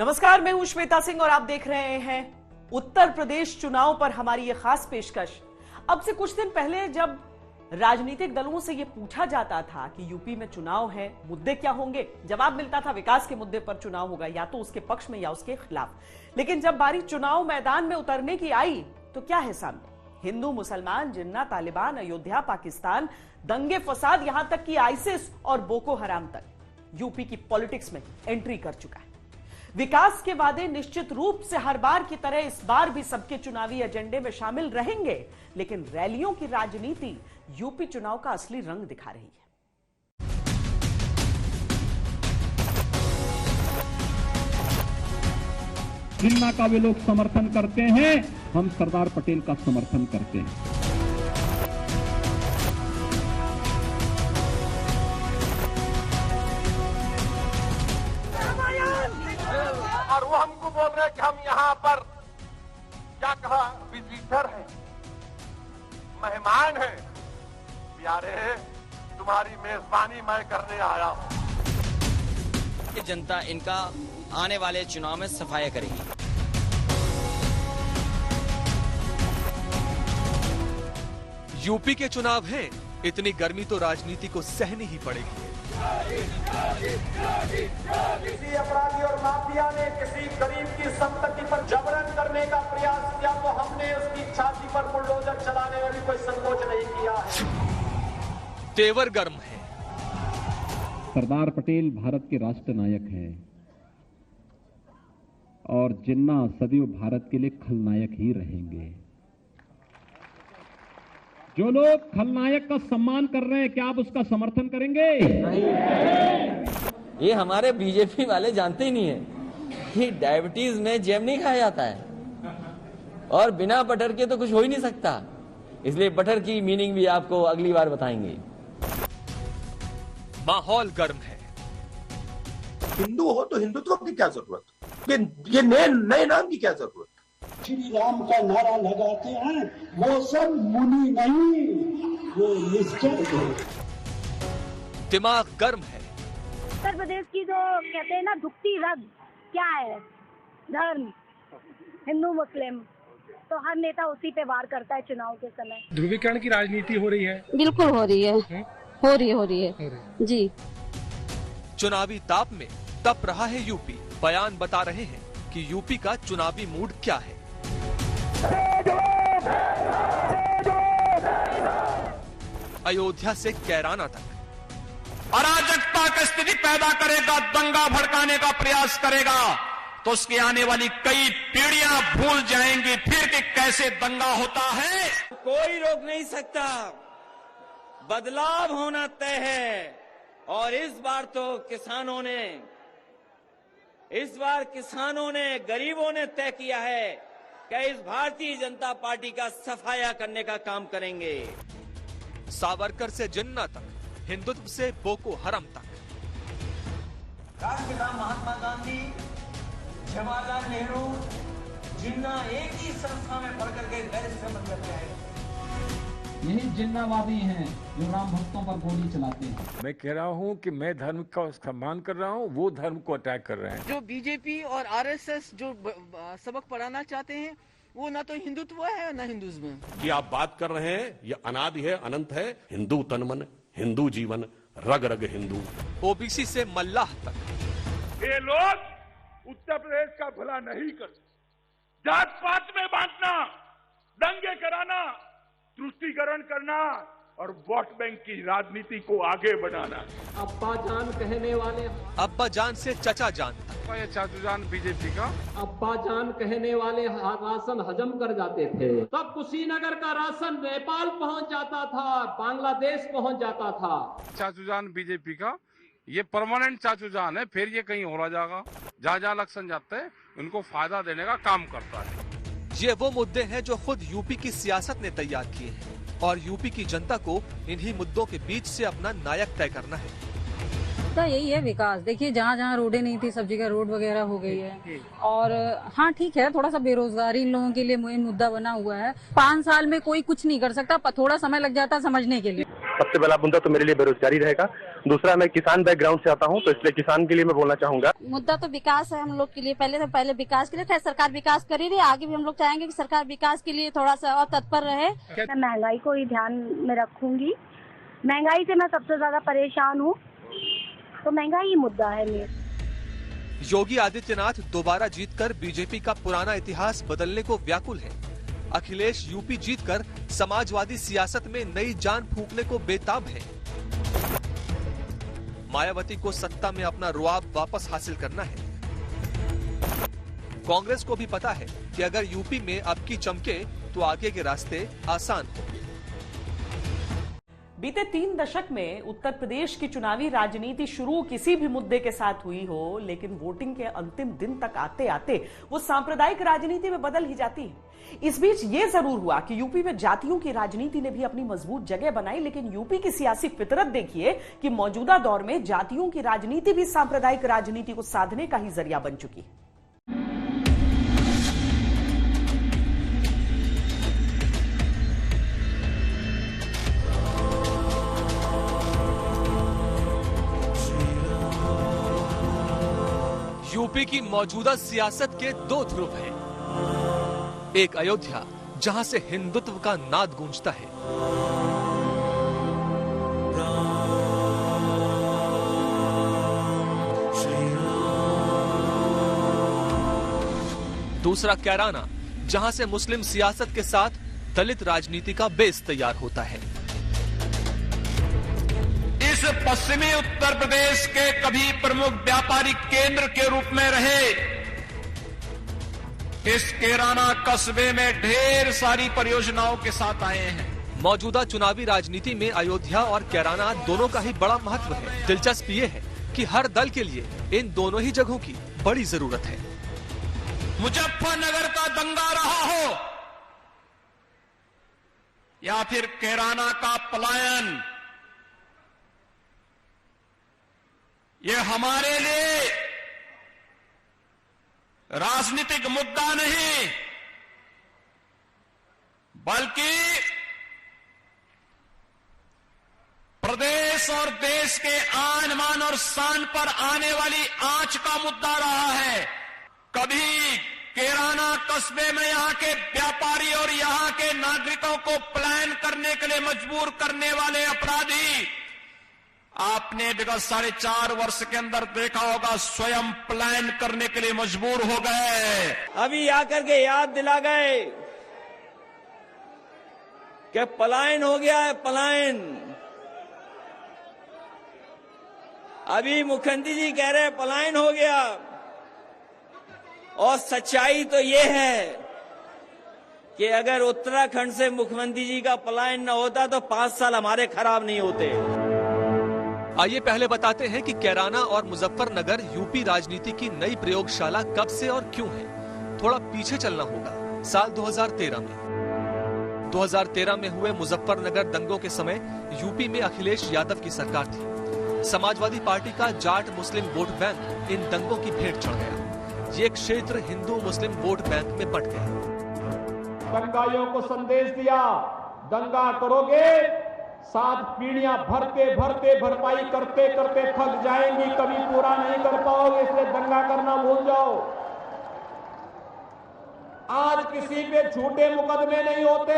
नमस्कार, मैं हूं श्वेता सिंह और आप देख रहे हैं उत्तर प्रदेश चुनाव पर हमारी यह खास पेशकश। अब से कुछ दिन पहले जब राजनीतिक दलों से यह पूछा जाता था कि यूपी में चुनाव है, मुद्दे क्या होंगे, जवाब मिलता था विकास के मुद्दे पर चुनाव होगा, या तो उसके पक्ष में या उसके खिलाफ। लेकिन जब बारी चुनाव मैदान में उतरने की आई तो क्या है सामने? हिंदू, मुसलमान, जिन्ना, तालिबान, अयोध्या, पाकिस्तान, दंगे फसाद, यहां तक कि आईसिस और बोको हराम तक यूपी की पॉलिटिक्स में एंट्री कर चुका है। विकास के वादे निश्चित रूप से हर बार की तरह इस बार भी सबके चुनावी एजेंडे में शामिल रहेंगे, लेकिन रैलियों की राजनीति यूपी चुनाव का असली रंग दिखा रही है। जिन्ना का वे लोग समर्थन करते हैं, हम सरदार पटेल का समर्थन करते हैं। और वो हमको बोल रहे हैं कि हम यहाँ पर क्या कहा, विजिटर हैं, मेहमान हैं। प्यारे, तुम्हारी मेजबानी मैं करने आया हूँ। जनता इनका आने वाले चुनाव में सफाया करेगी। यूपी के चुनाव हैं, इतनी गर्मी तो राजनीति को सहनी ही पड़ेगी। किसी अपराधी और माफिया ने किसी गरीब की संपत्ति पर जबरन करने का प्रयास किया तो हमने उसकी छाती पर बुलडोजर चलाने में भी कोई संकोच नहीं किया है। तेवर गर्म है। सरदार पटेल भारत के राष्ट्र नायक हैं और जिन्ना सदैव भारत के लिए खलनायक ही रहेंगे। जो लोग खलनायक का सम्मान कर रहे हैं, क्या आप उसका समर्थन करेंगे? ये हमारे बीजेपी वाले जानते ही नहीं है कि डायबिटीज में जैम नहीं खाया जाता है और बिना बटर के तो कुछ हो ही नहीं सकता। इसलिए बटर की मीनिंग भी आपको अगली बार बताएंगे। माहौल गर्म है। हिंदू हो तो हिंदुत्व की क्या जरूरत, ये नए नाम की क्या जरूरत? श्री राम का नारा लगाते हैं वो सब मुनि नहीं, वो निश्चय है। दिमाग गर्म है। उत्तर प्रदेश की जो कहते हैं ना दुखती रग क्या है, धर्म, हिंदू मुस्लिम, तो हर नेता उसी पे वार करता है चुनाव के समय। ध्रुवीकरण की राजनीति हो रही है। बिल्कुल हो रही है, हो रही है जी। चुनावी ताप में तप रहा है यूपी। बयान बता रहे हैं कि यूपी का चुनावी मूड क्या है। अयोध्या से कैराना तक अराजकता की स्थिति पैदा करेगा, दंगा भड़काने का प्रयास करेगा तो उसकी आने वाली कई पीढ़ियां भूल जाएंगी फिर कि कैसे दंगा होता है। कोई रोक नहीं सकता, बदलाव होना तय है। और इस बार किसानों ने, गरीबों ने तय किया है कि इस भारतीय जनता पार्टी का सफाया करने का काम करेंगे। सावरकर से जिन्ना तक, हिंदुत्व से बोको हराम तक। राष्ट्रपिता महात्मा गांधी, जवाहरलाल नेहरू, जिन्ना एक ही संस्था में पढ़ करके गैर संबंध करते हैं। यही जिन्नावादी हैं जो राम भक्तों पर गोली चलाते हैं। मैं कह रहा हूं कि मैं धर्म का सम्मान कर रहा हूं, वो धर्म को अटैक कर रहे हैं। जो बीजेपी और आरएसएस जो सबक पढ़ाना चाहते हैं वो ना तो हिंदुत्व है ना हिंदुज्म। ये आप बात कर रहे हैं ये अनादि है, अनंत है। हिंदू तनमन, हिंदू जीवन, रग रग हिंदू। ओबीसी से मल्लाह तक। ये लोग उत्तर प्रदेश का भला नहीं करते। जात पात में बांटना, दंगे कराना, तुष्टीकरण करना और वोट बैंक की राजनीति को आगे बढ़ाना। अब्बा जान कहने वाले, अब्बा जान से चचा जान तक। चाचू जान बीजेपी का, अब्बा जान कहने वाले राशन हजम कर जाते थे। तब कुशीनगर का राशन नेपाल पहुंच जाता था, बांग्लादेश पहुंच जाता था। चाचू जान बीजेपी का ये परमानेंट चाचू जान है, फिर ये कहीं हो जाएगा। जहाँ जहाँ इलेक्शन जाते हैं उनको फायदा देने का काम करता है। ये वो मुद्दे हैं जो खुद यूपी की सियासत ने तैयार किए हैं और यूपी की जनता को इन्हीं मुद्दों के बीच से अपना नायक तय करना है। तो यही है विकास। देखिए जहाँ जहाँ रोडें नहीं थी सब जगह रोड वगैरह हो गई है। और हाँ ठीक है, थोड़ा सा बेरोजगारी इन लोगों के लिए मेन मुद्दा बना हुआ है। 5 साल में कोई कुछ नहीं कर सकता, थोड़ा समय लग जाता समझने के लिए। सबसे पहला मुद्दा तो मेरे लिए बेरोजगारी रहेगा। दूसरा, मैं किसान बैकग्राउंड से आता हूं, तो इसलिए किसान के लिए मैं बोलना चाहूंगा। मुद्दा तो विकास है हम लोग के लिए। पहले विकास के लिए खैर सरकार विकास कर ही रही है, आगे भी हम लोग चाहेंगे कि सरकार विकास के लिए थोड़ा सा और तत्पर रहे। मैं महंगाई को ही ध्यान में रखूंगी। महंगाई से मैं सबसे ज्यादा परेशान हूँ, तो महंगाई ही मुद्दा है मेरा। योगी आदित्यनाथ दोबारा जीतकर बीजेपी का पुराना इतिहास बदलने को व्याकुल है। अखिलेश यूपी जीतकर समाजवादी सियासत में नई जान फूंकने को बेताब है। मायावती को सत्ता में अपना रुआब वापस हासिल करना है। कांग्रेस को भी पता है कि अगर यूपी में अब की चमके तो आगे के रास्ते आसान होंगे। बीते 3 दशक में उत्तर प्रदेश की चुनावी राजनीति शुरू किसी भी मुद्दे के साथ हुई हो, लेकिन वोटिंग के अंतिम दिन तक आते आते वो सांप्रदायिक राजनीति में बदल ही जाती है। इस बीच ये जरूर हुआ कि यूपी में जातियों की राजनीति ने भी अपनी मजबूत जगह बनाई, लेकिन यूपी की सियासी फितरत देखिए कि मौजूदा दौर में जातियों की राजनीति भी सांप्रदायिक राजनीति को साधने का ही जरिया बन चुकी। यूपी की मौजूदा सियासत के 2 ध्रुव हैं। एक अयोध्या, जहां से हिंदुत्व का नाद गूंजता है, दूसरा कैराना, जहां से मुस्लिम सियासत के साथ दलित राजनीति का बेस तैयार होता है। इस पश्चिमी उत्तर प्रदेश के कभी प्रमुख व्यापारिक केंद्र के रूप में रहे इस कैराना कस्बे में ढेर सारी परियोजनाओं के साथ आए हैं। मौजूदा चुनावी राजनीति में अयोध्या और कैराना दोनों का ही बड़ा महत्व है। दिलचस्प ये है कि हर दल के लिए इन दोनों ही जगहों की बड़ी जरूरत है। मुजफ्फरनगर का दंगा रहा हो या फिर कैराना का पलायन, ये हमारे लिए राजनीतिक मुद्दा नहीं, बल्कि प्रदेश और देश के आन मान और शान पर आने वाली आंच का मुद्दा रहा है। कभी कैराना कस्बे में यहां के व्यापारी और यहां के नागरिकों को पलायन करने के लिए मजबूर करने वाले अपराधी आपने विगत 4.5 वर्ष के अंदर देखा होगा, स्वयं पलायन करने के लिए मजबूर हो गए। अभी आकर के याद दिला गए कि पलायन हो गया है, पलायन। अभी मुख्यमंत्री जी कह रहे हैं पलायन हो गया, और सच्चाई तो ये है कि अगर उत्तराखंड से मुख्यमंत्री जी का पलायन न होता तो 5 साल हमारे खराब नहीं होते। आइए पहले बताते हैं कि कैराना और मुजफ्फरनगर यूपी राजनीति की नई प्रयोगशाला कब से और क्यों है। थोड़ा पीछे चलना होगा, साल 2013 में। 2013 में हुए मुजफ्फरनगर दंगों के समय यूपी में अखिलेश यादव की सरकार थी। समाजवादी पार्टी का जाट मुस्लिम वोट बैंक इन दंगों की भेंट चढ़ गया। ये क्षेत्र हिंदू मुस्लिम वोट बैंक में बंट गया। दंगाइयों को संदेश दिया, दंगा करोगे 7 पीढ़ियां भरते भरते भरपाई करते करते थक जाएंगी, कभी पूरा नहीं कर पाओगे, इसलिए दंगा करना भूल जाओ। आज किसी पे झूठे मुकदमे नहीं होते,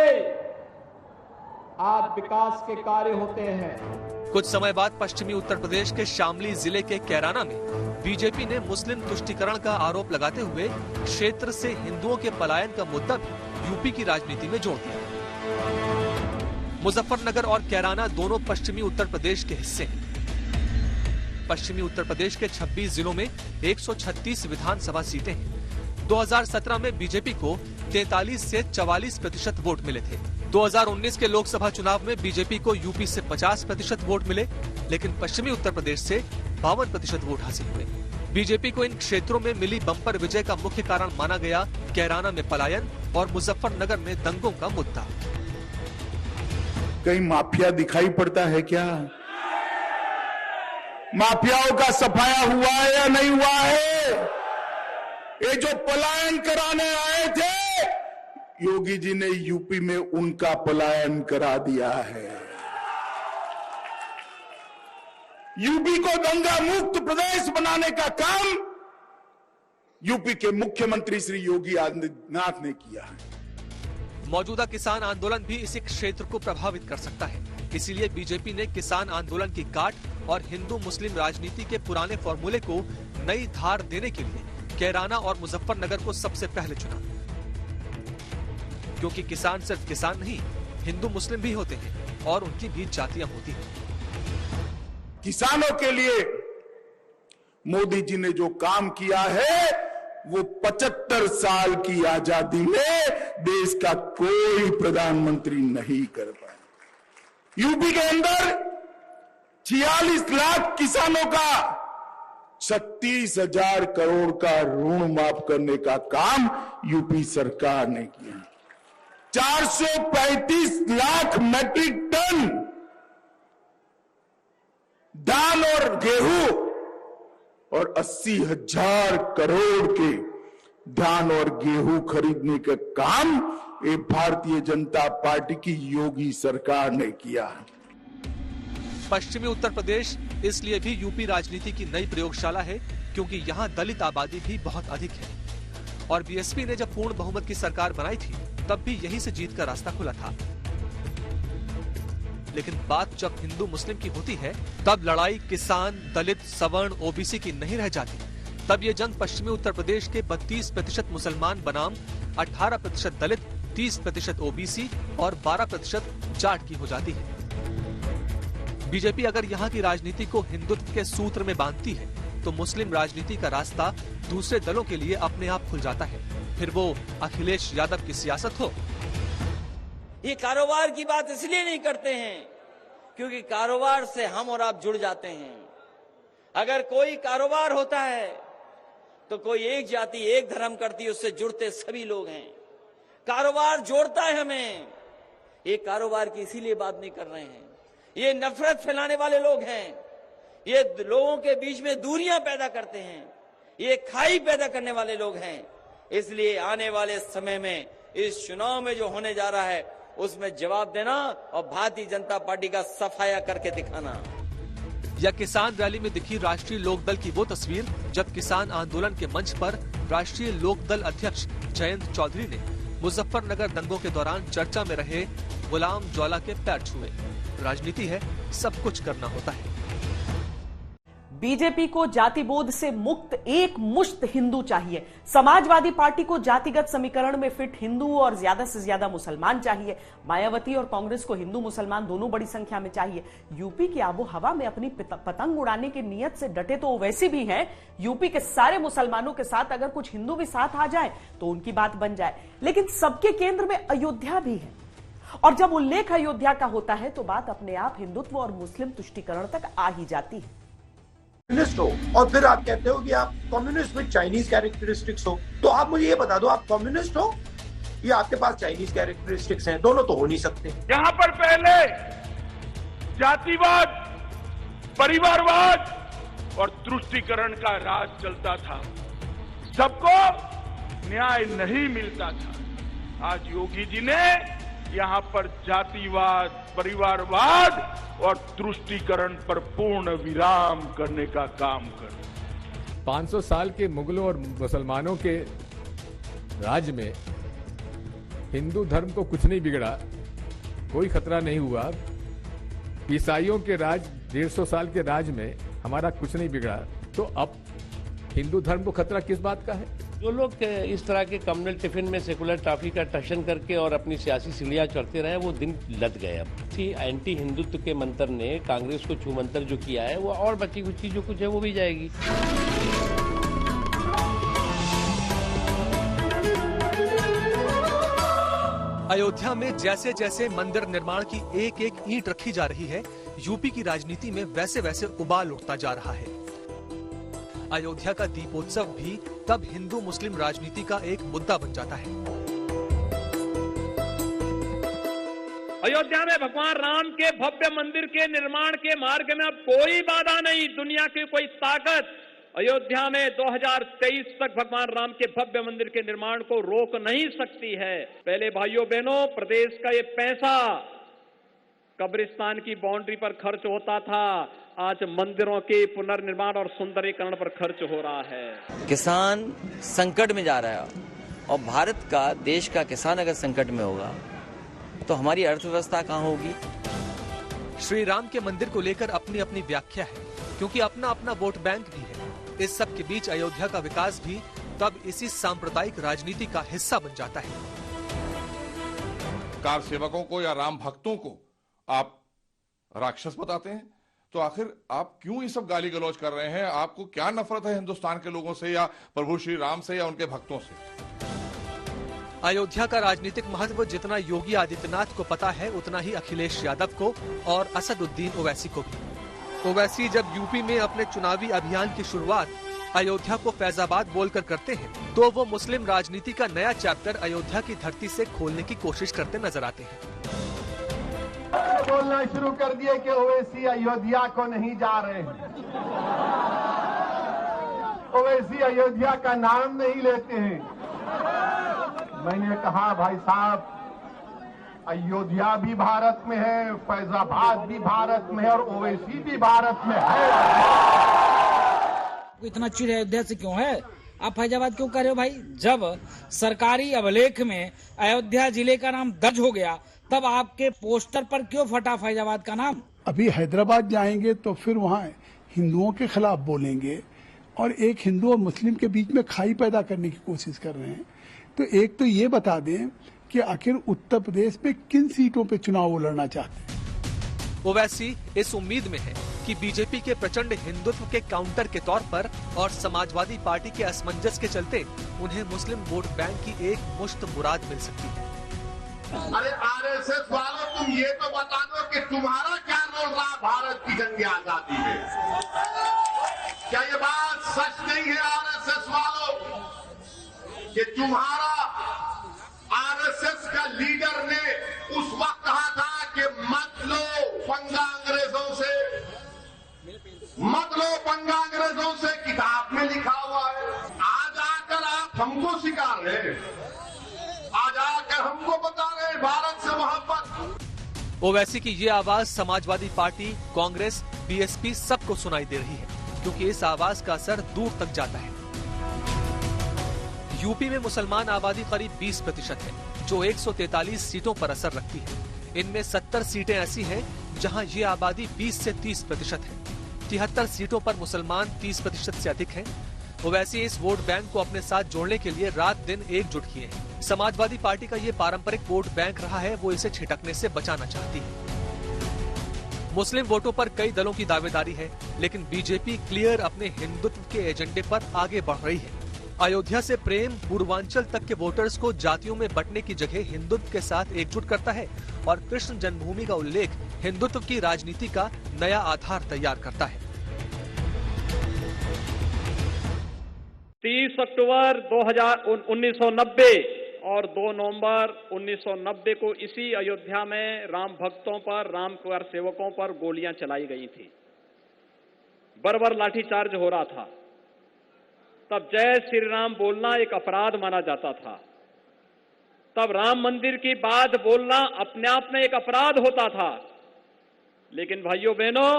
आज विकास के कार्य होते हैं। कुछ समय बाद पश्चिमी उत्तर प्रदेश के शामली जिले के कैराना में बीजेपी ने मुस्लिम तुष्टीकरण का आरोप लगाते हुए क्षेत्र से हिंदुओं के पलायन का मुद्दा भी यूपी की राजनीति में जोड़ दिया। मुजफ्फरनगर और कैराना दोनों पश्चिमी उत्तर प्रदेश के हिस्से हैं। पश्चिमी उत्तर प्रदेश के 26 जिलों में 136 विधानसभा सीटें हैं। 2017 में बीजेपी को 43 से 44% वोट मिले थे। 2019 के लोकसभा चुनाव में बीजेपी को यूपी से 50% वोट मिले, लेकिन पश्चिमी उत्तर प्रदेश से 52% वोट हासिल हुए। बीजेपी को इन क्षेत्रों में मिली बम्पर विजय का मुख्य कारण माना गया कैराना में पलायन और मुजफ्फरनगर में दंगों का मुद्दा। कहीं माफिया दिखाई पड़ता है क्या? माफियाओं का सफाया हुआ है या नहीं हुआ है? ये जो पलायन कराने आए थे, योगी जी ने यूपी में उनका पलायन करा दिया है। यूपी को दंगा मुक्त प्रदेश बनाने का काम यूपी के मुख्यमंत्री श्री योगी आदित्यनाथ ने किया है। मौजूदा किसान आंदोलन भी इसी क्षेत्र को प्रभावित कर सकता है। इसीलिए बीजेपी ने किसान आंदोलन की काट और हिंदू मुस्लिम राजनीति के पुराने फॉर्मूले को नई धार देने के लिए कैराना और मुजफ्फरनगर को सबसे पहले चुना, क्योंकि किसान सिर्फ किसान नहीं, हिंदू मुस्लिम भी होते हैं और उनकी भी जातियां होती हैं। किसानों के लिए मोदी जी ने जो काम किया है वो 75 साल की आजादी में देश का कोई प्रधानमंत्री नहीं कर पाया। यूपी के अंदर 46 लाख किसानों का 36,000 करोड़ का ऋण माफ करने का काम यूपी सरकार ने किया। 435 लाख मैट्रिक टन धान और गेहूं और 80,000 करोड़ के धान और गेहूं खरीदने का काम ये भारतीय जनता पार्टी की योगी सरकार ने किया। पश्चिमी उत्तर प्रदेश इसलिए भी यूपी राजनीति की नई प्रयोगशाला है क्योंकि यहाँ दलित आबादी भी बहुत अधिक है और बीएसपी ने जब पूर्ण बहुमत की सरकार बनाई थी तब भी यहीं से जीत का रास्ता खुला था। लेकिन बात जब हिंदू मुस्लिम की होती है तब लड़ाई किसान, दलित, सवर्ण, ओबीसी की नहीं रह जाती। तब ये जंग पश्चिमी उत्तर प्रदेश के 32% मुसलमान बनाम 18% दलित, 30% ओबीसी और 12% जाट की हो जाती है। बीजेपी अगर यहाँ की राजनीति को हिंदुत्व के सूत्र में बांधती है तो मुस्लिम राजनीति का रास्ता दूसरे दलों के लिए अपने आप खुल जाता है, फिर वो अखिलेश यादव की सियासत हो। ये कारोबार की बात इसलिए नहीं करते हैं क्योंकि कारोबार से हम और आप जुड़ जाते हैं। अगर कोई कारोबार होता है तो कोई एक जाति एक धर्म करती है, उससे जुड़ते सभी लोग हैं। कारोबार जोड़ता है हमें। ये कारोबार की इसीलिए बात नहीं कर रहे हैं। ये नफरत फैलाने वाले लोग हैं, ये लोगों के बीच में दूरियां पैदा करते हैं, ये खाई पैदा करने वाले लोग हैं। इसलिए आने वाले समय में इस चुनाव में जो होने जा रहा है उसमें जवाब देना और भारतीय जनता पार्टी का सफाया करके दिखाना। या किसान रैली में दिखी राष्ट्रीय लोकदल की वो तस्वीर जब किसान आंदोलन के मंच पर राष्ट्रीय लोकदल अध्यक्ष जयंत चौधरी ने मुजफ्फरनगर दंगों के दौरान चर्चा में रहे गुलाम ज्वाला के पैर छुए। राजनीति है, सब कुछ करना होता है। बीजेपी को जातिबोध से मुक्त एक मुश्त हिंदू चाहिए। समाजवादी पार्टी को जातिगत समीकरण में फिट हिंदू और ज्यादा से ज्यादा मुसलमान चाहिए। मायावती और कांग्रेस को हिंदू मुसलमान दोनों बड़ी संख्या में चाहिए। यूपी की आबो हवा में अपनी पतंग उड़ाने की नीयत से डटे तो वैसे भी हैं। यूपी के सारे मुसलमानों के साथ अगर कुछ हिंदू भी साथ आ जाए तो उनकी बात बन जाए। लेकिन सबके केंद्र में अयोध्या भी है और जब उल्लेख अयोध्या का होता है तो बात अपने आप हिंदुत्व और मुस्लिम तुष्टीकरण तक आ ही जाती है। कम्युनिस्ट हो और फिर आप कहते हो कि आप कम्युनिस्ट विद चाइनीज कैरेक्टरिस्टिक्स हो, तो आप मुझे ये बता दो आप कम्युनिस्ट हो या आपके पास चाइनीज कैरेक्टरिस्टिक्स हैं? दोनों तो हो नहीं सकते। यहाँ पर पहले जातिवाद, परिवारवाद और तुष्टीकरण का राज चलता था, सबको न्याय नहीं मिलता था। आज योगी जी ने यहाँ पर जातिवाद, परिवारवाद और तुष्टीकरण पर पूर्ण विराम करने का काम कर। 500 साल के मुगलों और मुसलमानों के राज में हिंदू धर्म को कुछ नहीं बिगड़ा, कोई खतरा नहीं हुआ। ईसाइयों के राज 150 साल के राज में हमारा कुछ नहीं बिगड़ा, तो अब हिंदू धर्म को खतरा किस बात का है? जो लोग इस तरह के कम्युनल टिफिन में सेकुलर टॉफी का टशन करके और अपनी सियासी सीढ़ियां चढ़ते रहे, वो दिन लद गए। अब एंटी हिंदुत्व के मंत्र ने कांग्रेस को छू मंत्र जो किया है वो और बची कुछ जो कुछ है वो भी जाएगी। अयोध्या में जैसे जैसे मंदिर निर्माण की एक एक ईंट रखी जा रही है, यूपी की राजनीति में वैसे वैसे उबाल उठता जा रहा है। अयोध्या का दीपोत्सव भी तब हिंदू मुस्लिम राजनीति का एक मुद्दा बन जाता है। अयोध्या में भगवान राम के भव्य मंदिर के निर्माण के मार्ग में अब कोई बाधा नहीं, दुनिया की कोई ताकत अयोध्या में 2023 तक भगवान राम के भव्य मंदिर के निर्माण को रोक नहीं सकती है। पहले भाइयों बहनों, प्रदेश का ये पैसा कब्रिस्तान की बाउंड्री पर खर्च होता था, आज मंदिरों के पुनर्निर्माण और सुंदरीकरण पर खर्च हो रहा है। किसान संकट में जा रहा है और भारत का, देश का किसान अगर संकट में होगा तो हमारी अर्थव्यवस्था कहाँ होगी। श्री राम के मंदिर को लेकर अपनी अपनी व्याख्या है, क्योंकि अपना अपना वोट बैंक भी है। इस सब के बीच अयोध्या का विकास भी तब इसी सांप्रदायिक राजनीति का हिस्सा बन जाता है। कार सेवकों को या राम भक्तों को आप राक्षस बताते हैं, तो आखिर आप क्यों ये सब गाली गलौज कर रहे हैं? आपको क्या नफरत है हिंदुस्तान के लोगों से या प्रभु श्री राम से या उनके भक्तों से? अयोध्या का राजनीतिक महत्व जितना योगी आदित्यनाथ को पता है, उतना ही अखिलेश यादव को और असदुद्दीन ओवैसी को भी। ओवैसी जब यूपी में अपने चुनावी अभियान की शुरुआत अयोध्या को फैजाबाद बोलकर करते हैं, तो वो मुस्लिम राजनीति का नया चैप्टर अयोध्या की धरती से खोलने की कोशिश करते नजर आते हैं। बोलना शुरू कर दिए कि ओवैसी अयोध्या को नहीं जा रहे हैं, ओवैसी अयोध्या का नाम नहीं लेते हैं। मैंने कहा भाई साहब, अयोध्या भी भारत में है, फैजाबाद भी भारत में है और ओवैसी भी भारत में है। इतना चिढ़ अयोध्या से क्यों है? आप फैजाबाद क्यों कर रहे हो भाई? जब सरकारी अभिलेख में अयोध्या जिले का नाम दर्ज हो गया, तब आपके पोस्टर पर क्यों फटा फैजाबाद का नाम? अभी हैदराबाद जाएंगे तो फिर वहाँ हिंदुओं के खिलाफ बोलेंगे और एक हिंदू और मुस्लिम के बीच में खाई पैदा करने की कोशिश कर रहे हैं। तो एक तो ये बता दें कि आखिर उत्तर प्रदेश में किन सीटों पे चुनाव वो लड़ना चाहते हैं। ओवैसी इस उम्मीद में है कि बीजेपी के प्रचंड हिंदुत्व के काउंटर के तौर पर और समाजवादी पार्टी के असमंजस के चलते उन्हें मुस्लिम वोट बैंक की एक मुश्त मुराद मिल सकती है। अरे आरएसएस वालों, तुम ये तो बता दो कि तुम्हारा क्या रोल रहा भारत की जंग आजादी में? क्या ये बात सच नहीं है आरएसएस वालों कि तुम्हारा आरएसएस का लीडर ने उस वक्त कहा था कि मत लो पंगा अंग्रेजों से, मत लो पंगा अंग्रेजों से, किताब में लिखा हुआ है। आज आकर आप हमको सिखा रहे हैं, आज आकर हमको बता रहे हैं भारत से मोहब्बत। ओवैसी की ये आवाज समाजवादी पार्टी, कांग्रेस, बीएसपी सबको सुनाई दे रही है, क्योंकि इस आवाज का असर दूर तक जाता है। यूपी में मुसलमान आबादी करीब 20% है, जो 143 सीटों पर असर रखती है। इनमें 70 सीटें ऐसी हैं जहां ये आबादी 20 से 30% है। 73 सीटों पर मुसलमान 30% से अधिक हैं। ओवैसी इस वोट बैंक को अपने साथ जोड़ने के लिए रात दिन एकजुट किए हैं। समाजवादी पार्टी का ये पारंपरिक वोट बैंक रहा है, वो इसे छिटकने से बचाना चाहती है। मुस्लिम वोटों पर कई दलों की दावेदारी है, लेकिन बीजेपी क्लियर अपने हिंदुत्व के एजेंडे पर आगे बढ़ रही है। अयोध्या से प्रेम पूर्वांचल तक के वोटर्स को जातियों में बंटने की जगह हिंदुत्व के साथ एकजुट करता है और कृष्ण जन्मभूमि का उल्लेख हिंदुत्व की राजनीति का नया आधार तैयार करता है। 30 अक्टूबर 1990 और 2 नवंबर 1990 को इसी अयोध्या में राम भक्तों पर, राम कार सेवकों पर गोलियां चलाई गई थी। बर्बर लाठीचार्ज हो रहा था। तब जय श्री राम बोलना एक अपराध माना जाता था। तब राम मंदिर की बात बोलना अपने आप में एक अपराध होता था। लेकिन भाइयों बहनों,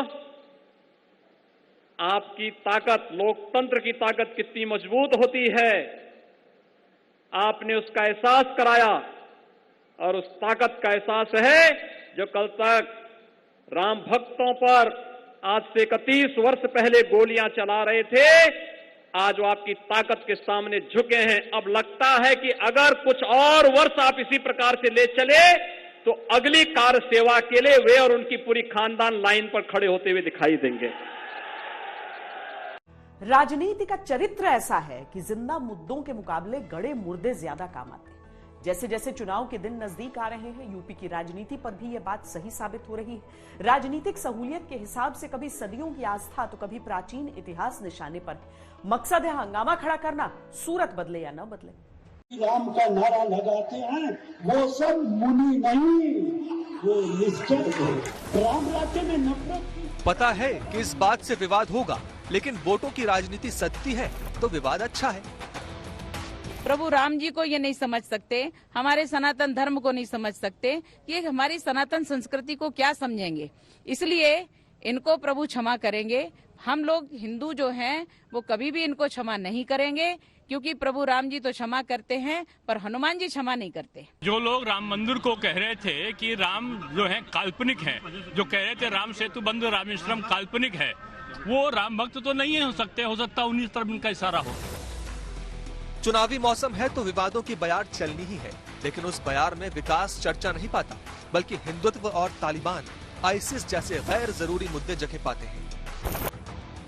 आपकी ताकत, लोकतंत्र की ताकत कितनी मजबूत होती है, आपने उसका एहसास कराया। और उस ताकत का एहसास है जो कल तक राम भक्तों पर आज से 31 वर्ष पहले गोलियां चला रहे थे, आज वो आपकी ताकत के सामने झुके हैं। अब लगता है कि अगर कुछ और वर्ष आप इसी प्रकार से ले चले तो अगली कार सेवा के लिए वे और उनकी पूरी खानदान लाइन पर खड़े होते हुए दिखाई देंगे। राजनीति का चरित्र ऐसा है कि जिंदा मुद्दों के मुकाबले गड़े मुर्दे ज्यादा काम आते हैं। जैसे जैसे चुनाव के दिन नजदीक आ रहे हैं, यूपी की राजनीति पर भी यह बात सही साबित हो रही है। राजनीतिक सहूलियत के हिसाब से कभी सदियों की आस्था तो कभी प्राचीन इतिहास निशाने पर। मकसद है हंगामा खड़ा करना, सूरत बदले या न बदले। राम का नारा लगाते हैं वो सब मुनि नहीं, वो निश्चय है। राम राज्य में नफरत। पता है कि इस बात से विवाद होगा, लेकिन वोटों की राजनीति सच्ची है तो विवाद अच्छा है। प्रभु राम जी को ये नहीं समझ सकते, हमारे सनातन धर्म को नहीं समझ सकते, ये हमारी सनातन संस्कृति को क्या समझेंगे। इसलिए इनको प्रभु क्षमा करेंगे। हम लोग हिंदू जो हैं वो कभी भी इनको क्षमा नहीं करेंगे, क्योंकि प्रभु राम जी तो क्षमा करते हैं पर हनुमान जी क्षमा नहीं करते। जो लोग राम मंदिर को कह रहे थे कि राम जो है काल्पनिक है, जो कह रहे थे राम सेतु बंद रामेश्वरम काल्पनिक है, वो राम भक्त तो नहीं हो सकते। हो सकता 19 तरफ इनका इशारा हो। चुनावी मौसम है तो विवादों की बयार चलनी ही है, लेकिन उस बयार में विकास चर्चा नहीं पाता, बल्कि हिंदुत्व और तालिबान, आईसिस जैसे गैर जरूरी मुद्दे जगह पाते हैं।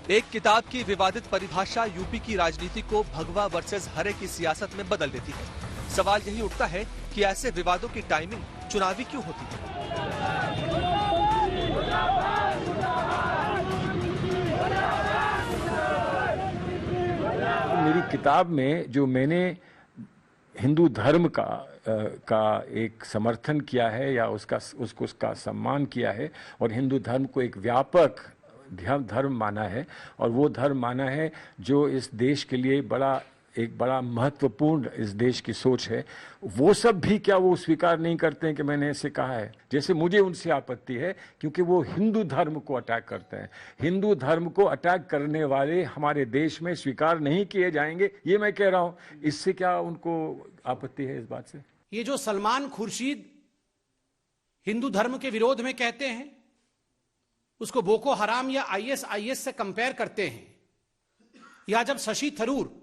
एक किताब की विवादित परिभाषा यूपी की राजनीति को भगवा वर्सेस हरे की सियासत में बदल देती है। सवाल यही उठता है कि ऐसे विवादों की टाइमिंग चुनावी क्यों होती है। मेरी किताब में जो मैंने हिंदू धर्म का एक समर्थन किया है या उसका सम्मान किया है और हिंदू धर्म को एक व्यापक धर्म माना है, और वो धर्म माना है जो इस देश के लिए एक बड़ा महत्वपूर्ण इस देश की सोच है, वो सब भी क्या वो स्वीकार नहीं करते हैं कि मैंने ऐसे कहा है। जैसे मुझे उनसे आपत्ति है क्योंकि वो हिंदू धर्म को अटैक करते हैं। हिंदू धर्म को अटैक करने वाले हमारे देश में स्वीकार नहीं किए जाएंगे, ये मैं कह रहा हूं। इससे क्या उनको आपत्ति है इस बात से? ये जो सलमान खुर्शीद हिंदू धर्म के विरोध में कहते हैं, उसको बोको हराम या आईएस से कंपेयर करते हैं, या जब शशि थरूर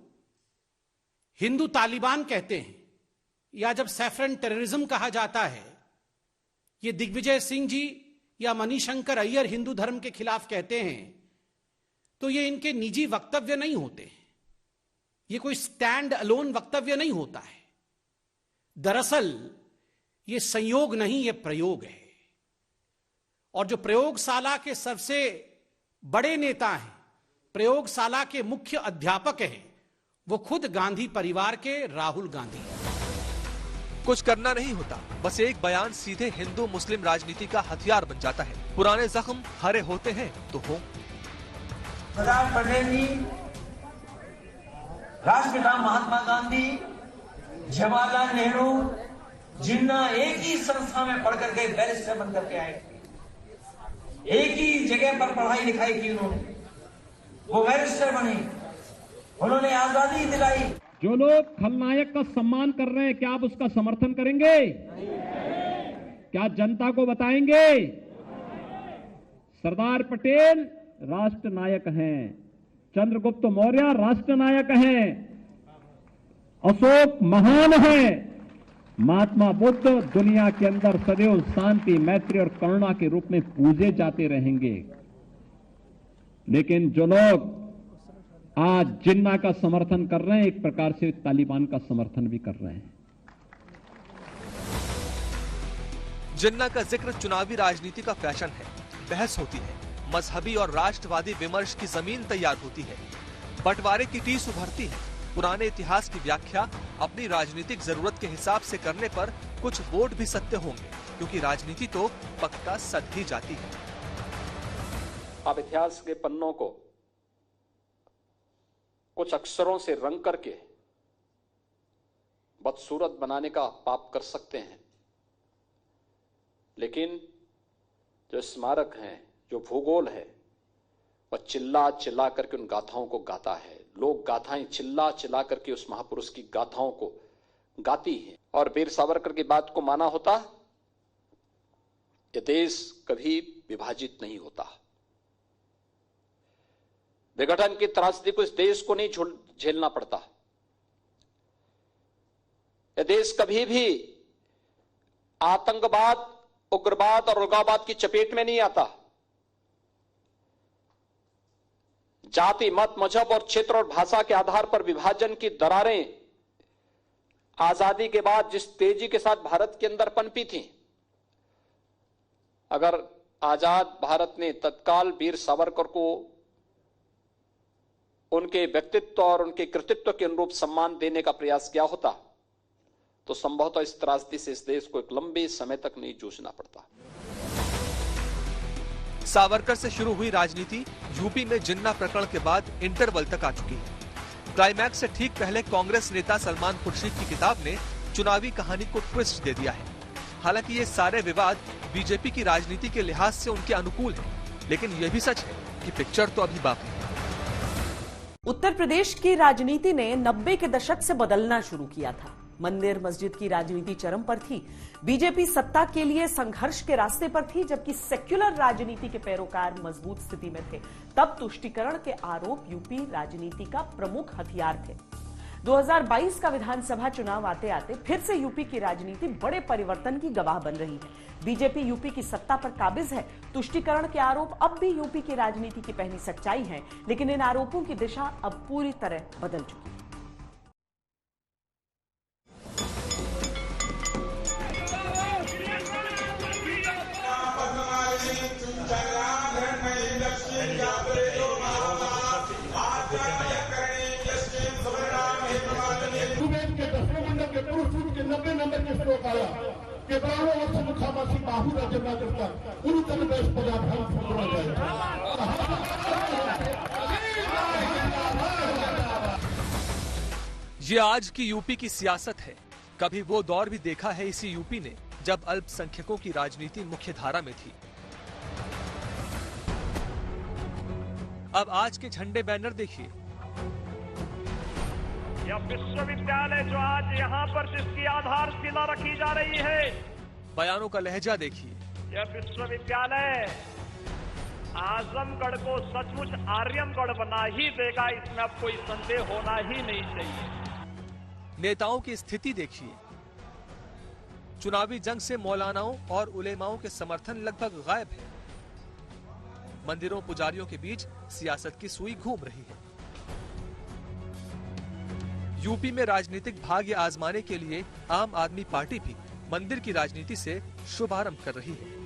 हिंदू तालिबान कहते हैं, या जब सैफरन टेररिज्म कहा जाता है, ये दिग्विजय सिंह जी या मणिशंकर अय्यर हिंदू धर्म के खिलाफ कहते हैं, तो ये इनके निजी वक्तव्य नहीं होते, ये कोई स्टैंड अलोन वक्तव्य नहीं होता है। दरअसल ये संयोग नहीं, ये प्रयोग है। और जो प्रयोगशाला के सबसे बड़े नेता हैं, प्रयोगशाला के मुख्य अध्यापक हैं, वो खुद गांधी परिवार के राहुल गांधी हैं। कुछ करना नहीं होता, बस एक बयान सीधे हिंदू मुस्लिम राजनीति का हथियार बन जाता है। पुराने जख्म हरे होते हैं तो हो। सरदार पटेल जी, राष्ट्रपिता महात्मा गांधी, जवाहरलाल नेहरू, जिन्ना एक ही संस्था में पढ़ करके बैरिस्टर बन करके आए थे, एक ही जगह पर पढ़ाई लिखाई की उन्होंने, वो बैरिस्टर बने, उन्होंने आजादी दिलाई। जो लोग खलनायक का सम्मान कर रहे हैं, क्या आप उसका समर्थन करेंगे? क्या जनता को बताएंगे? सरदार पटेल राष्ट्र नायक हैं, चंद्रगुप्त मौर्य राष्ट्र नायक हैं, अशोक महान है, महात्मा बुद्ध दुनिया के अंदर सदैव शांति, मैत्री और करुणा के रूप में पूजे जाते रहेंगे। लेकिन जो लोग आज जिन्ना का समर्थन कर रहे हैं, एक प्रकार से तालिबान का समर्थन भी कर रहे हैं। जिन्ना का जिक्र चुनावी राजनीति का फैशन है। बहस होती है, मजहबी और राष्ट्रवादी विमर्श की जमीन तैयार होती है, बंटवारे की टीस उभरती है। पुराने इतिहास की व्याख्या अपनी राजनीतिक जरूरत के हिसाब से करने पर कुछ वोट भी सत्य होंगे, क्योंकि राजनीति तो पक्का सद ही जाती है। आप इतिहास के पन्नों को कुछ अक्षरों से रंग करके बदसूरत बनाने का पाप कर सकते हैं, लेकिन जो स्मारक हैं, जो भूगोल है, वह चिल्ला चिल्ला करके उन गाथाओं को गाता है। लोक गाथाएं चिल्ला चिल्ला करके उस महापुरुष की गाथाओं को गाती हैं। और वीर सावरकर की बात को माना होता, ये देश कभी विभाजित नहीं होता। विघटन की त्रासदी को इस देश को नहीं झेलना पड़ता। यह देश कभी भी आतंकवाद, उग्रवाद और उग्रवाद की चपेट में नहीं आता। जाति, मत, मजहब और क्षेत्र और भाषा के आधार पर विभाजन की दरारें आजादी के बाद जिस तेजी के साथ भारत के अंदर पनपी थी, अगर आजाद भारत ने तत्काल वीर सावरकर को उनके व्यक्तित्व और उनके कृतित्व के अनुरूप सम्मान देने का प्रयास किया होता, तो संभवतः इस त्रासदी से इस देश को एक लंबे समय तक नहीं जूझना पड़ता। सावरकर से शुरू हुई राजनीति यूपी में जिन्ना प्रकरण के बाद इंटरवल तक आ चुकी है। क्लाइमैक्स से ठीक पहले कांग्रेस नेता सलमान खुर्शीद की किताब ने चुनावी कहानी को ट्विस्ट दे दिया है। हालांकि ये सारे विवाद बीजेपी की राजनीति के लिहाज से उनके अनुकूल हैं, लेकिन यह भी सच है कि पिक्चर तो अभी बाकी है। उत्तर प्रदेश की राजनीति ने 90 के दशक से बदलना शुरू किया था। मंदिर मस्जिद की राजनीति चरम पर थी। बीजेपी सत्ता के लिए संघर्ष के रास्ते पर थी, जबकि सेक्युलर राजनीति के पैरोकार मजबूत स्थिति में थे। तब तुष्टीकरण के आरोप यूपी राजनीति का प्रमुख हथियार थे। 2022 का विधानसभा चुनाव आते आते फिर से यूपी की राजनीति बड़े परिवर्तन की गवाह बन रही है। बीजेपी यूपी की सत्ता पर काबिज है। तुष्टीकरण के आरोप अब भी यूपी की राजनीति की पहली सच्चाई हैं, लेकिन इन आरोपों की दिशा अब पूरी तरह बदल चुकी है। ये आज की यूपी की सियासत है। कभी वो दौर भी देखा है इसी यूपी ने जब अल्पसंख्यकों की राजनीति मुख्य धारा में थी। अब आज के झंडे बैनर देखिए। यह विश्वविद्यालय जो आज यहाँ पर जिसकी आधारशिला रखी जा रही है, बयानों का लहजा देखिए। यह विश्वविद्यालय आजमगढ़ को सचमुच आर्यमगढ़ बना ही देगा, इसमें अब कोई संदेह होना ही नहीं चाहिए। नेताओं की स्थिति देखिए। चुनावी जंग से मौलानाओं और उलेमाओं के समर्थन लगभग गायब है। मंदिरों पुजारियों के बीच सियासत की सुई घूम रही है। यूपी में राजनीतिक भाग्य आजमाने के लिए आम आदमी पार्टी भी मंदिर की राजनीति से शुभारंभ कर रही है।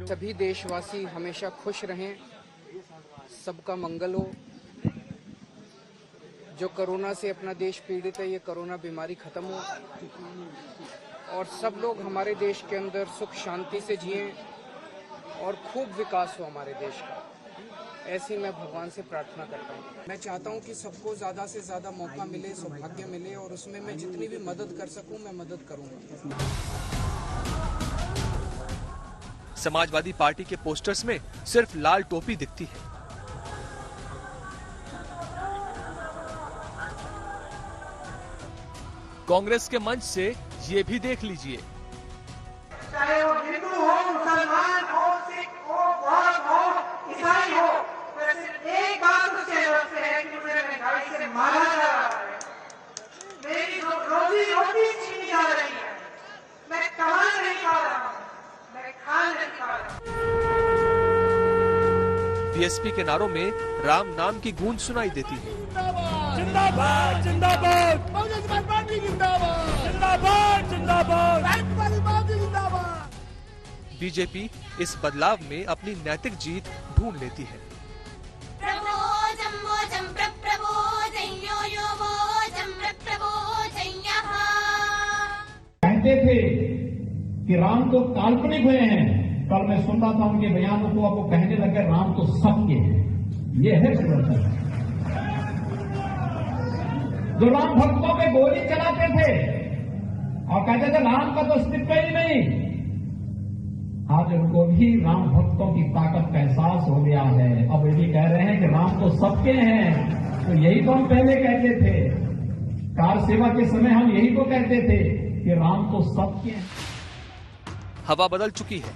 सभी देशवासी हमेशा खुश रहें, सबका मंगल हो। जो कोरोना से अपना देश पीड़ित है, ये कोरोना बीमारी खत्म हो और सब लोग हमारे देश के अंदर सुख शांति से जिएं और खूब विकास हो हमारे देश का। ऐसी मैं भगवान से प्रार्थना करता हूँ। मैं चाहता हूँ कि सबको ज़्यादा से ज़्यादा मौका मिले, सौभाग्य मिले और उसमें मैं जितनी भी मदद कर सकूँ मैं मदद करूँगा। समाजवादी पार्टी के पोस्टर्स में सिर्फ लाल टोपी दिखती है। कांग्रेस के मंच से ये भी देख लीजिए। चाहे वो हिंदू हो, मुसलमान हो, सिख हो, बौद्ध हो, ईसाई हो, सिर्फ एक बात उसके से है कि मुझे महंगाई से मारा जा रहा है, मेरी रोजी रोटी छीनी जा रही है, मैं कमा नहीं पा रहा हूँ, मैं खा नहीं पा रहा हूँ। बीएसपी के नारों में राम नाम की गूंज सुनाई देती है। जिंदाबाद जिंदाबाद जिंदाबाद जिंदाबाद जिंदाबाद जिंदाबाद। बीजेपी इस बदलाव में अपनी नैतिक जीत ढूंढ लेती है। कहते थे कि राम तो काल्पनिक हुए हैं। कल मैं सुन रहा था उनके बयानों को, अब वो कहने लगे राम तो सबके हैं। ये है परिवर्तन। जो राम भक्तों पे गोली चलाते थे और कहते थे राम का तो अस्तित्व ही नहीं, आज उनको भी राम भक्तों की ताकत का एहसास हो गया है। अब ये भी कह रहे हैं कि राम तो सबके हैं। तो यही तो हम पहले कहते थे, कार सेवा के समय हम यही तो कहते थे कि राम तो सबके हैं। हवा बदल चुकी है।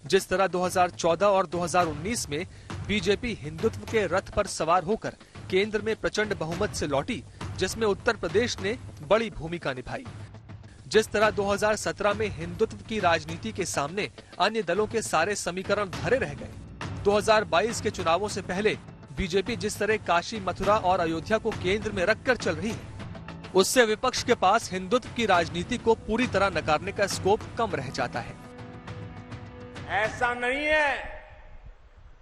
जिस तरह 2014 और 2019 में बीजेपी हिंदुत्व के रथ पर सवार होकर केंद्र में प्रचंड बहुमत से लौटी, जिसमें उत्तर प्रदेश ने बड़ी भूमिका निभाई। जिस तरह 2017 में हिंदुत्व की राजनीति के सामने अन्य दलों के सारे समीकरण धरे रह गए, 2022 के चुनावों से पहले बीजेपी जिस तरह काशी, मथुरा और अयोध्या को केंद्र में रखकर चल रही है, उससे विपक्ष के पास हिंदुत्व की राजनीति को पूरी तरह नकारने का स्कोप कम रह जाता है। ऐसा नहीं है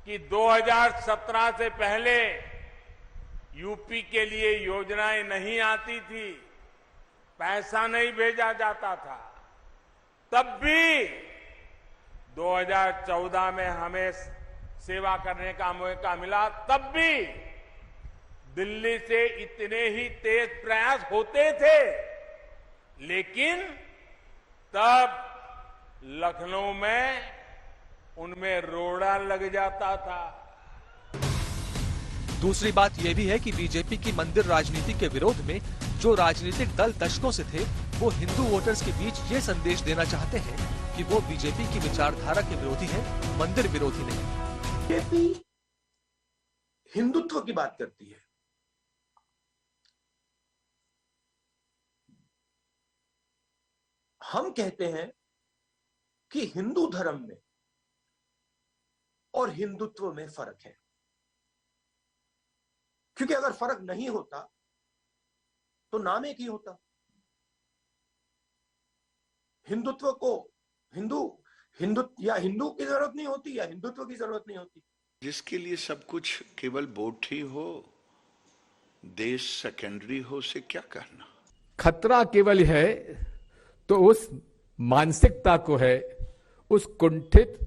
कि 2017 से पहले यूपी के लिए योजनाएं नहीं आती थी, पैसा नहीं भेजा जाता था। तब भी 2014 में हमें सेवा करने का मौका मिला, तब भी दिल्ली से इतने ही तेज प्रयास होते थे, लेकिन तब लखनऊ में उनमें रोड़ा लग जाता था। दूसरी बात यह भी है कि बीजेपी की मंदिर राजनीति के विरोध में जो राजनीतिक दल दशकों से थे, वो हिंदू वोटर्स के बीच ये संदेश देना चाहते हैं कि वो बीजेपी की विचारधारा के विरोधी हैं, मंदिर विरोधी नहीं। बीजेपी हिंदुत्व की बात करती है, हम कहते हैं कि हिंदू धर्म में और हिंदुत्व में फर्क है, क्योंकि अगर फर्क नहीं होता तो नाम एक ही होता। हिंदुत्व को हिंदू की जरूरत नहीं होती या हिंदुत्व की जरूरत नहीं होती। जिसके लिए सब कुछ केवल वोट ही हो, देश सेकेंडरी हो, उसे क्या करना। खतरा केवल है तो उस मानसिकता को है, उस कुंठित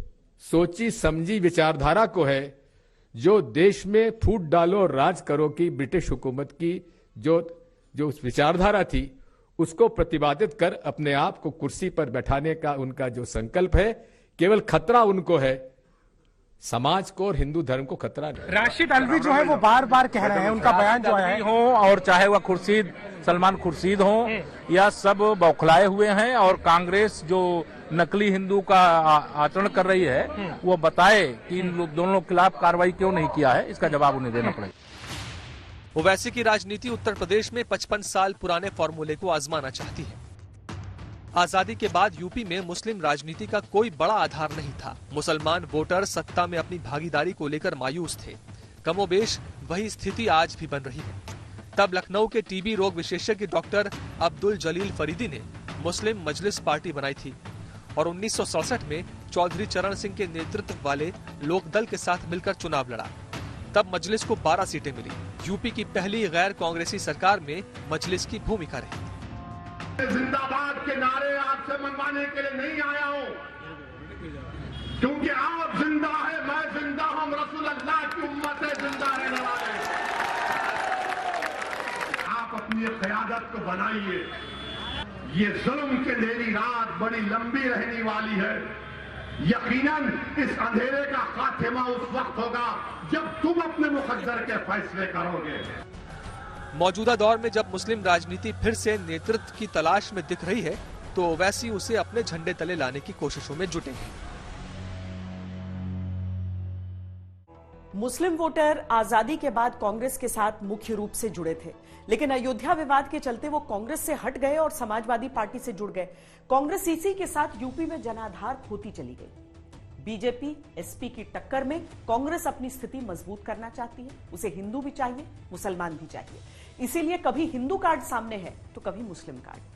सोची समझी विचारधारा को है जो देश में फूट डालो राज करो की ब्रिटिश हुकूमत की जो उस विचारधारा थी, उसको प्रतिपादित कर अपने आप को कुर्सी पर बैठाने का उनका जो संकल्प है, केवल खतरा उनको है, समाज को और हिंदू धर्म को खतरा नहीं। राशिद अल्वी जो है वो बार बार कह रहे हैं, उनका बयान जो है हो, और चाहे वह खुर्शीद सलमान खुर्शीद हो या सब बौखलाए हुए हैं, और कांग्रेस जो नकली हिंदू का आचरण कर रही है वो बताए कि इन दोनों के खिलाफ कार्रवाई क्यों नहीं किया है, इसका जवाब उन्हें देना पड़ेगा। ओवैसी की राजनीति उत्तर प्रदेश में 55 साल पुराने फॉर्मूले को आजमाना चाहती है। आजादी के बाद यूपी में मुस्लिम राजनीति का कोई बड़ा आधार नहीं था। मुसलमान वोटर सत्ता में अपनी भागीदारी को लेकर मायूस थे। कमोबेश वही स्थिति आज भी बन रही है। तब लखनऊ के टीबी रोग विशेषज्ञ डॉक्टर अब्दुल जलील फरीदी ने मुस्लिम मजलिस पार्टी बनाई थी और 1967 में चौधरी चरण सिंह के नेतृत्व वाले लोकदल के साथ मिलकर चुनाव लड़ा। तब मजलिस को 12 सीटें मिली। यूपी की पहली गैर कांग्रेसी सरकार में मजलिस की भूमिका रही। जिंदाबाद के नारे आपसे मनवाने के लिए नहीं आया हूं, क्योंकि आप जिंदा है, मैं जिंदा हूं, रसूल अल्लाह की उम्मत है, जिंदा रहने वाले। आप अपनी क़यादत को बनाइए। ये जुल्म की अंधेरी रात बड़ी लंबी रहने वाली है। यकीनन इस अंधेरे का खात्मा उस वक्त होगा जब तुम अपने मुकद्दर के फैसले करोगे। मौजूदा दौर में जब मुस्लिम राजनीति फिर से नेतृत्व की तलाश में दिख रही है, तो ओवैसी उसे अपने झंडे तले लाने की कोशिशों में जुटे हैं। मुस्लिम वोटर आजादी के बाद कांग्रेस के साथ मुख्य रूप से जुड़े थे, लेकिन अयोध्या विवाद के चलते वो कांग्रेस से हट गए और समाजवादी पार्टी से जुड़ गए। कांग्रेस इसी के साथ यूपी में जनाधार खोती चली गई। बीजेपी एसपी की टक्कर में कांग्रेस अपनी स्थिति मजबूत करना चाहती है। उसे हिंदू भी चाहिए, मुसलमान भी चाहिए। इसीलिए कभी हिंदू कार्ड सामने है तो कभी मुस्लिम card.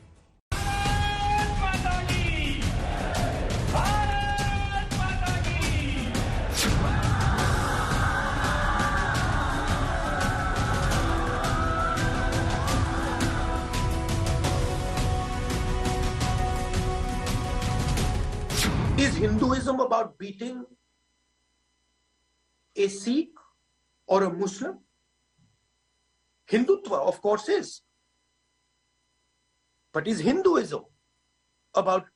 Is Hinduism about beating a Sikh or a Muslim? Hindutva, of course, is. But is Hinduism about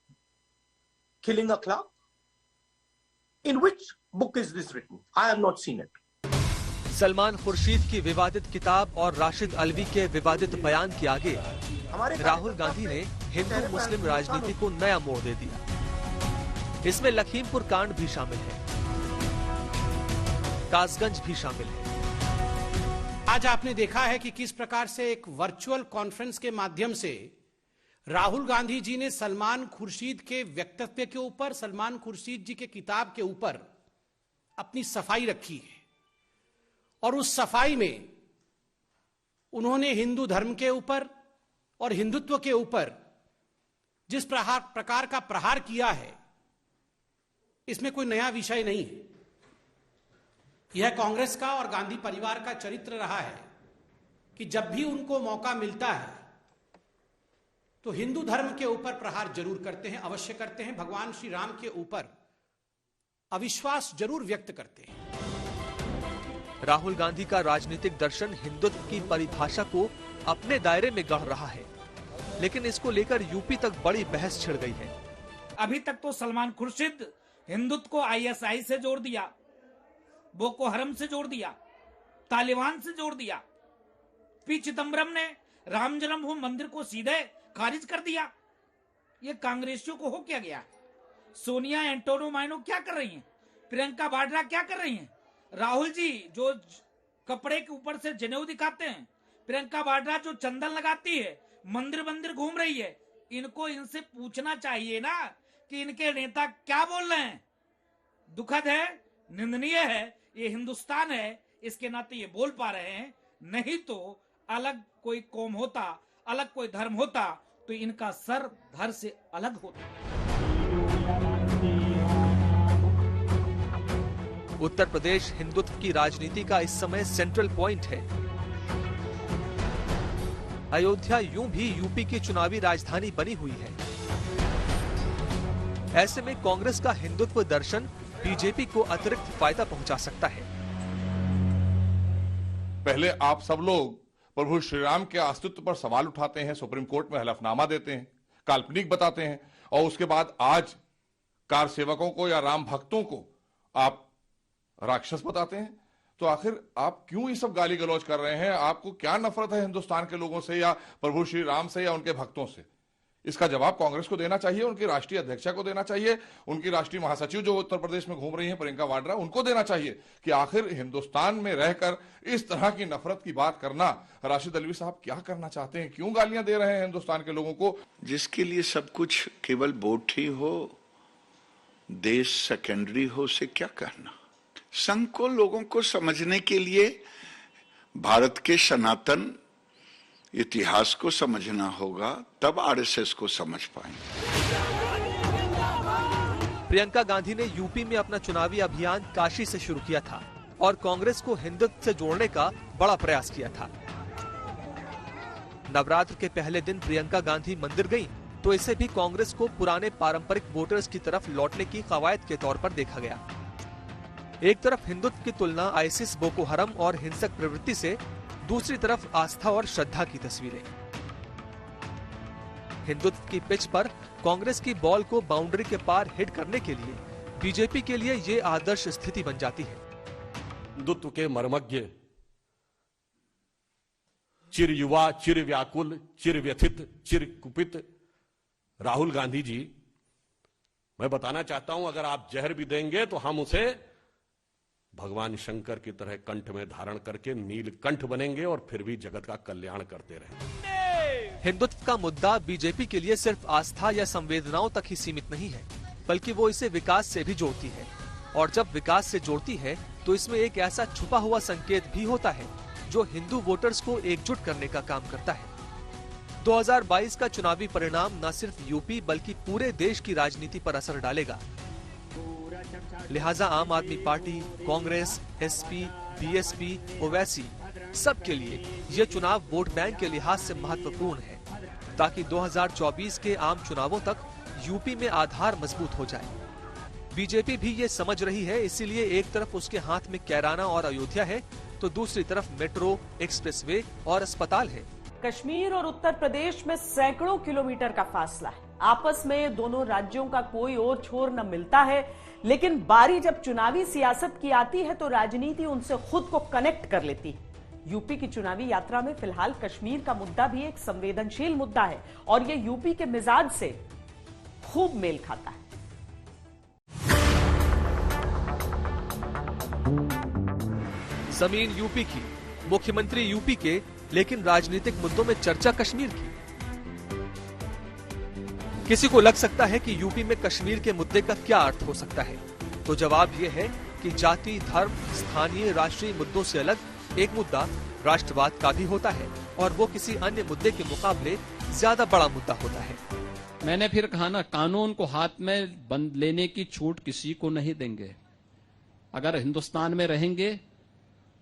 killing a cloud? In which book is this written? I have not seen it. Salman Khurshid की विवादित किताब और राशिद अल्वी के विवादित बयान के आगे राहुल गांधी ने हिंदू मुस्लिम राजनीति को नया मोड़ दे दिया। इसमें लखीमपुर कांड भी शामिल है, कासगंज भी शामिल है। आज आपने देखा है कि किस प्रकार से एक वर्चुअल कॉन्फ्रेंस के माध्यम से राहुल गांधी जी ने सलमान खुर्शीद के व्यक्तित्व के ऊपर, सलमान खुर्शीद जी के किताब के ऊपर अपनी सफाई रखी है। और उस सफाई में उन्होंने हिंदू धर्म के ऊपर और हिंदुत्व के ऊपर जिस प्रकार का प्रहार किया है, इसमें कोई नया विषय नहीं है। यह कांग्रेस का और गांधी परिवार का चरित्र रहा है कि जब भी उनको मौका मिलता है तो हिंदू धर्म के ऊपर प्रहार जरूर करते हैं, अवश्य करते हैं। भगवान श्री राम के ऊपर अविश्वास जरूर व्यक्त करते हैं। राहुल गांधी का राजनीतिक दर्शन हिंदुत्व की परिभाषा को अपने दायरे में गढ़ रहा है, लेकिन इसको लेकर यूपी तक बड़ी बहस छिड़ गई है। अभी तक तो सलमान खुर्शीद हिंदुत्व को आईएसआई से जोड़ दिया, बोको हरम से जोड़ दिया, तालिबान से जोड़ दिया। पी चिदम्बरम ने राम जन्मभूमि मंदिर को सीधे खारिज कर दिया। ये कांग्रेसियों को हो क्या गया? सोनिया एंटोनो माइनो क्या कर रही हैं? प्रियंका वाड्रा क्या कर रही हैं? राहुल जी जो कपड़े के ऊपर से जनेऊ दिखाते हैं, प्रियंका वाड्रा जो चंदन लगाती है, मंदिर मंदिर घूम रही है, इनको इनसे पूछना चाहिए ना कि इनके नेता क्या बोल रहे हैं। दुखद है, निंदनीय है, ये हिंदुस्तान है, इसके नाते ये बोल पा रहे हैं, नहीं तो अलग कोई कौम होता, अलग कोई धर्म होता तो इनका सर धड़ से अलग होता। उत्तर प्रदेश हिंदुत्व की राजनीति का इस समय सेंट्रल पॉइंट है। अयोध्या यूं भी यूपी की चुनावी राजधानी बनी हुई है। ऐसे में कांग्रेस का हिंदुत्व दर्शन बीजेपी को अतिरिक्त फायदा पहुंचा सकता है। पहले आप सब लोग प्रभु श्री राम के अस्तित्व पर सवाल उठाते हैं, सुप्रीम कोर्ट में हलफनामा देते हैं, काल्पनिक बताते हैं, और उसके बाद आज कार सेवकों को या राम भक्तों को आप राक्षस बताते हैं। तो आखिर आप क्यों ये सब गाली गलौज कर रहे हैं? आपको क्या नफरत है हिंदुस्तान के लोगों से या प्रभु श्री राम से या उनके भक्तों से? इसका जवाब कांग्रेस को देना चाहिए, उनकी राष्ट्रीय अध्यक्षा को देना चाहिए, उनकी राष्ट्रीय महासचिव जो उत्तर प्रदेश में घूम रही हैं प्रियंका वाड्रा, उनको देना चाहिए कि आखिर हिंदुस्तान में रहकर इस तरह की नफरत की बात करना, राशिद अल्वी साहब क्या करना चाहते हैं? क्यों गालियां दे रहे हैं हिंदुस्तान के लोगों को? जिसके लिए सब कुछ केवल वोट ही हो, देश सेकेंडरी हो, से क्या कहना? संघ को लोगों को समझने के लिए भारत के सनातन इतिहास को समझना होगा, तब आरएसएस को समझ पाएंगे। प्रियंका गांधी ने यूपी में अपना चुनावी अभियान काशी से शुरू किया था और कांग्रेस को हिंदुत्व से जोड़ने का बड़ा प्रयास किया था। नवरात्र के पहले दिन प्रियंका गांधी मंदिर गईं, तो इसे भी कांग्रेस को पुराने पारंपरिक वोटर्स की तरफ लौटने की कवायद के तौर पर देखा गया। एक तरफ हिंदुत्व की तुलना आईसिस, बोको हरम और हिंसक प्रवृत्ति से, दूसरी तरफ आस्था और श्रद्धा की तस्वीरें। हिंदुत्व की पिच पर कांग्रेस की बॉल को बाउंड्री के पार हिट करने के लिए बीजेपी के लिए ये आदर्श स्थिति बन जाती है। हिंदुत्व के मर्मज्ञ, चिर युवा, चिर व्याकुल, चिर व्यथित, चिर कुपित राहुल गांधी जी, मैं बताना चाहता हूं, अगर आप जहर भी देंगे तो हम उसे भगवान शंकर की तरह कंठ में धारण करके नीलकंठ बनेंगे और फिर भी जगत का कल्याण करते रहेंगे। हिंदुत्व का मुद्दा बीजेपी के लिए सिर्फ आस्था या संवेदनाओं तक ही सीमित नहीं है, बल्कि वो इसे विकास से भी जोड़ती है। और जब विकास से जोड़ती है तो इसमें एक ऐसा छुपा हुआ संकेत भी होता है जो हिंदू वोटर्स को एकजुट करने का काम करता है। 2022 का चुनावी परिणाम न सिर्फ यूपी बल्कि पूरे देश की राजनीति पर असर डालेगा। लिहाजा आम आदमी party, Congress, SP, BSP, Owaisi सबके लिए ये चुनाव वोट बैंक के लिहाज से महत्वपूर्ण है, ताकि 2024 के आम चुनावों तक यूपी में आधार मजबूत हो जाए। बीजेपी भी ये समझ रही है, इसीलिए एक तरफ उसके हाथ में कैराना और अयोध्या है, तो दूसरी तरफ मेट्रो, एक्सप्रेसवे और अस्पताल है। कश्मीर और उत्तर प्रदेश में सैकड़ों किलोमीटर का फासला है। आपस में दोनों राज्यों का कोई और छोर न मिलता है, लेकिन बारी जब चुनावी सियासत की आती है तो राजनीति उनसे खुद को कनेक्ट कर लेती है। यूपी की चुनावी यात्रा में फिलहाल कश्मीर का मुद्दा भी एक संवेदनशील मुद्दा है और ये यूपी के मिजाज से खूब मेल खाता है। जमीन यूपी की, मुख्यमंत्री यूपी के, लेकिन राजनीतिक मुद्दों में चर्चा कश्मीर की। किसी को लग सकता है कि यूपी में कश्मीर के मुद्दे का क्या अर्थ हो सकता है, तो जवाब यह है कि जाति, धर्म, स्थानीय, राष्ट्रीय मुद्दों से अलग एक मुद्दा राष्ट्रवाद का भी होता है और वो किसी अन्य मुद्दे के मुकाबले ज्यादा बड़ा मुद्दा होता है। मैंने फिर कहा ना, कानून को हाथ में बंद लेने की छूट किसी को नहीं देंगे। अगर हिंदुस्तान में रहेंगे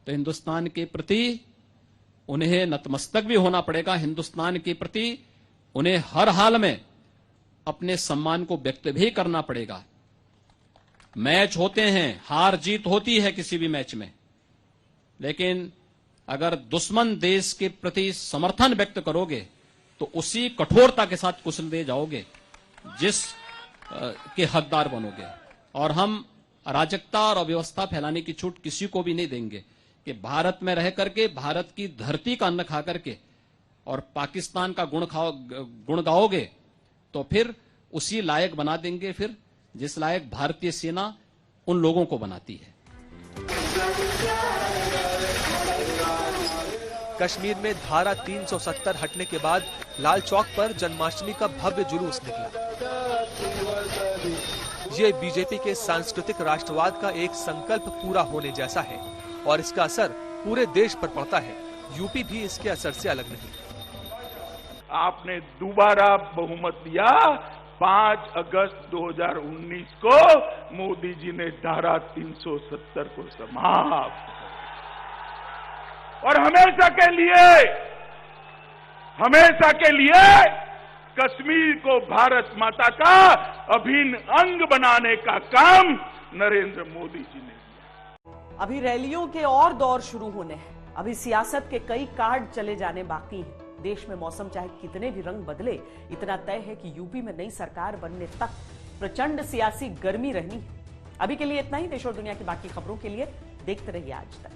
तो हिंदुस्तान के प्रति उन्हें नतमस्तक भी होना पड़ेगा। हिंदुस्तान के प्रति उन्हें हर हाल में अपने सम्मान को व्यक्त भी करना पड़ेगा। मैच होते हैं, हार जीत होती है किसी भी मैच में, लेकिन अगर दुश्मन देश के प्रति समर्थन व्यक्त करोगे तो उसी कठोरता के साथ कुचल दे जाओगे जिस के हकदार बनोगे। और हम अराजकता और अव्यवस्था फैलाने की छूट किसी को भी नहीं देंगे कि भारत में रह करके भारत की धरती का अन्न खा करके और पाकिस्तान का गुण गाओगे तो फिर उसी लायक बना देंगे फिर जिस लायक भारतीय सेना उन लोगों को बनाती है। कश्मीर में धारा 370 हटने के बाद लाल चौक पर जन्माष्टमी का भव्य जुलूस निकला। ये बीजेपी के सांस्कृतिक राष्ट्रवाद का एक संकल्प पूरा होने जैसा है और इसका असर पूरे देश पर पड़ता है। यूपी भी इसके असर से अलग नहीं। आपने दोबारा बहुमत दिया। 5 अगस्त 2019 को मोदी जी ने धारा 370 को समाप्त और हमेशा के लिए कश्मीर को भारत माता का अभिन्न अंग बनाने का काम नरेंद्र मोदी जी ने किया। अभी रैलियों के और दौर शुरू होने हैं। अभी सियासत के कई कार्ड चले जाने बाकी हैं। देश में मौसम चाहे कितने भी रंग बदले, इतना तय है कि यूपी में नई सरकार बनने तक प्रचंड सियासी गर्मी रहनी है। अभी के लिए इतना ही। देश और दुनिया की बाकी खबरों के लिए देखते रहिए आज तक।